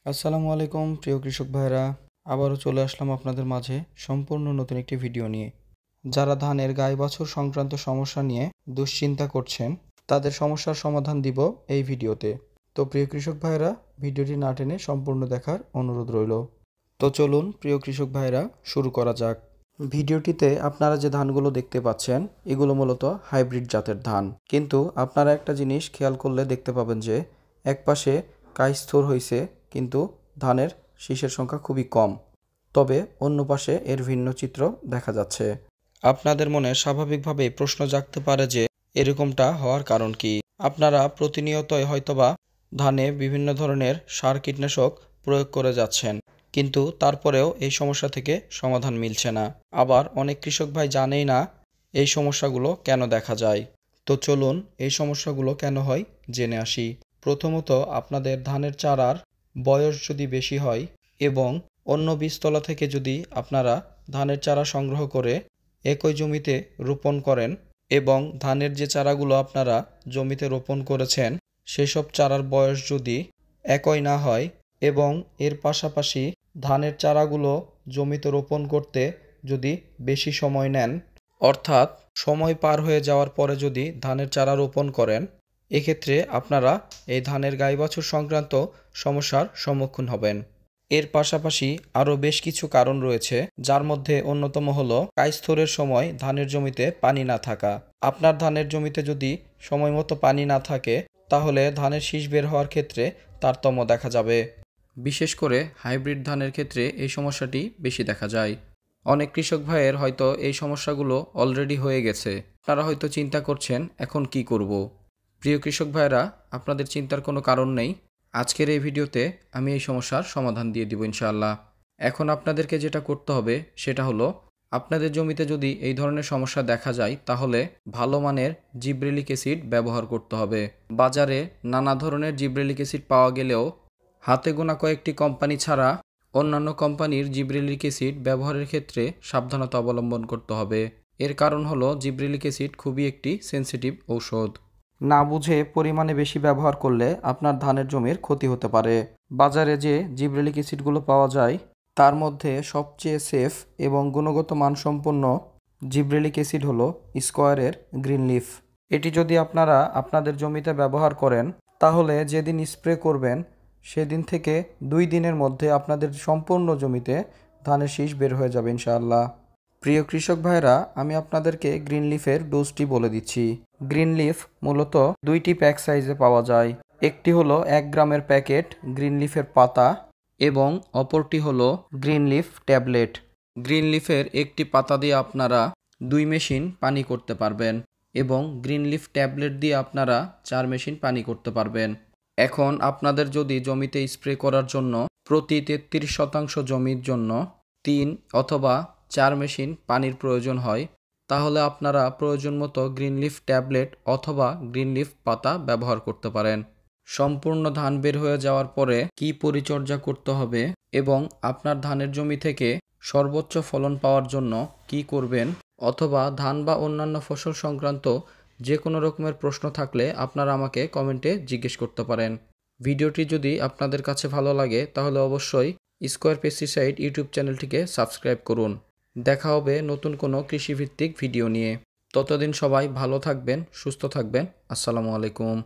আসসালামু আলাইকুম প্রিয় কৃষক ভাইরা, আবারও চলে আসলাম আপনাদের মাঝে সম্পূর্ণ নতুন একটি ভিডিও নিয়ে। যারা ধানের গাই বাছুর সংক্রান্ত সমস্যা নিয়ে দুশ্চিন্তা করছেন, তাদের সমস্যার সমাধান দিব এই ভিডিওতে। তো প্রিয় কৃষক ভাইরা, ভিডিওটি না টেনে সম্পূর্ণ দেখার অনুরোধ রইল। তো চলুন প্রিয় কৃষক ভাইরা, শুরু করা যাক। ভিডিওটিতে আপনারা যে ধানগুলো দেখতে পাচ্ছেন, এগুলো মূলত হাইব্রিড জাতের ধান। কিন্তু আপনারা একটা জিনিস খেয়াল করলে দেখতে পাবেন যে একপাশে কাই স্থির হয়েছে, কিন্তু ধানের শীষের সংখ্যা খুবই কম। তবে অন্য পাশে এর ভিন্ন চিত্র দেখা যাচ্ছে। আপনাদের মনে স্বাভাবিকভাবেই প্রশ্ন জাগতে পারে যে এরকমটা হওয়ার কারণ কি। আপনারা প্রতিনিয়তই হয়তোবা ধানে বিভিন্ন ধরনের সার কীটনাশক প্রয়োগ করে যাচ্ছেন, কিন্তু তারপরেও এই সমস্যা থেকে সমাধান মিলছে না। আবার অনেক কৃষক ভাই জানেই না এই সমস্যাগুলো কেন দেখা যায়। তো চলুন এই সমস্যাগুলো কেন হয় জেনে আসি। প্রথমত, আপনাদের ধানের চারার বয়স যদি বেশি হয় এবং অন্য বীজতলা থেকে যদি আপনারা ধানের চারা সংগ্রহ করে একই জমিতে রোপণ করেন এবং ধানের যে চারাগুলো আপনারা জমিতে রোপণ করেছেন সেসব চারার বয়স যদি একই না হয় এবং এর পাশাপাশি ধানের চারাগুলো জমিতে রোপণ করতে যদি বেশি সময় নেন, অর্থাৎ সময় পার হয়ে যাওয়ার পরে যদি ধানের চারা রোপণ করেন, এক্ষেত্রে আপনারা এই ধানের গাই বাছুর সংক্রান্ত সমস্যার সম্মুখীন হবেন। এর পাশাপাশি আরও বেশ কিছু কারণ রয়েছে, যার মধ্যে অন্যতম হলো কাইস্থরের সময় ধানের জমিতে পানি না থাকা। আপনার ধানের জমিতে যদি সময় মতো পানি না থাকে, তাহলে ধানের শীষ বের হওয়ার ক্ষেত্রে তারতম্য দেখা যাবে। বিশেষ করে হাইব্রিড ধানের ক্ষেত্রে এই সমস্যাটি বেশি দেখা যায়। অনেক কৃষক ভাইয়ের হয়তো এই সমস্যাগুলো অলরেডি হয়ে গেছে। আপনারা হয়তো চিন্তা করছেন এখন কি করব। প্রিয় কৃষক ভাইরা, আপনাদের চিন্তার কোনো কারণ নেই। আজকের এই ভিডিওতে আমি এই সমস্যার সমাধান দিয়ে দিব ইনশাআল্লাহ। এখন আপনাদেরকে যেটা করতে হবে সেটা হলো, আপনাদের জমিতে যদি এই ধরনের সমস্যা দেখা যায় তাহলে ভালো মানের জিব্রেলিক অ্যাসিড ব্যবহার করতে হবে। বাজারে নানা ধরনের জিব্রেলিক অ্যাসিড পাওয়া গেলেও হাতে গোনা কয়েকটি কোম্পানি ছাড়া অন্যান্য কোম্পানির জিব্রেলিক অ্যাসিড ব্যবহারের ক্ষেত্রে সাবধানতা অবলম্বন করতে হবে। এর কারণ হলো জিব্রেলিক অ্যাসিড খুবই একটি সেনসিটিভ ঔষধ। না বুঝে পরিমাণে বেশি ব্যবহার করলে আপনার ধানের জমির ক্ষতি হতে পারে। বাজারে যে জিব্রেলিক অ্যাসিডগুলো পাওয়া যায় তার মধ্যে সবচেয়ে সেফ এবং গুণগত মানসম্পন্ন জিব্রেলিক অ্যাসিড হলো স্কয়ারের গ্রিন লিফ। এটি যদি আপনারা আপনাদের জমিতে ব্যবহার করেন, তাহলে যেদিন স্প্রে করবেন সেদিন থেকে 2 দিনের মধ্যে আপনাদের সম্পূর্ণ জমিতে ধানের শীষ বের হয়ে যাবে ইনশাআল্লাহ। প্রিয় কৃষক ভাইরা, আমি আপনাদেরকে গ্রিন লিফের ডোজটি বলে দিচ্ছি। গ্রিন লিফ মূলত 2টি প্যাক সাইজে পাওয়া যায়। একটি হলো 1 গ্রামের প্যাকেট গ্রিন লিফের পাতা এবং অপরটি হলো গ্রিন লিফ ট্যাবলেট। গ্রিন লিফের একটি পাতা দিয়ে আপনারা 2 মেশিন পানি করতে পারবেন এবং গ্রিন লিফ ট্যাবলেট দিয়ে আপনারা 4 মেশিন পানি করতে পারবেন। এখন আপনাদের যদি জমিতে স্প্রে করার জন্য প্রতি 33% জমির জন্য 3 অথবা 4 মেশিন পানির প্রয়োজন হয়, তাহলে আপনারা প্রয়োজন মতো গ্রিন লিফ ট্যাবলেট অথবা গ্রিন লিফ পাতা ব্যবহার করতে পারেন। সম্পূর্ণ ধান বের হয়ে যাওয়ার পরে কি পরিচর্যা করতে হবে এবং আপনার ধানের জমি থেকে সর্বোচ্চ ফলন পাওয়ার জন্য কি করবেন, অথবা ধান বা অন্যান্য ফসল সংক্রান্ত যে কোনো রকমের প্রশ্ন থাকলে আপনারা আমাকে কমেন্টে জিজ্ঞেস করতে পারেন। ভিডিওটি যদি আপনাদের কাছে ভালো লাগে তাহলে অবশ্যই স্কয়ার পেস্টিসাইড ইউটিউব চ্যানেলটিকে সাবস্ক্রাইব করুন। দেখা হবে নতুন কোনো কৃষিভিত্তিক ভিডিও নিয়ে। ততদিন সবাই ভালো থাকবেন, সুস্থ থাকবেন। আসসালামু আলাইকুম।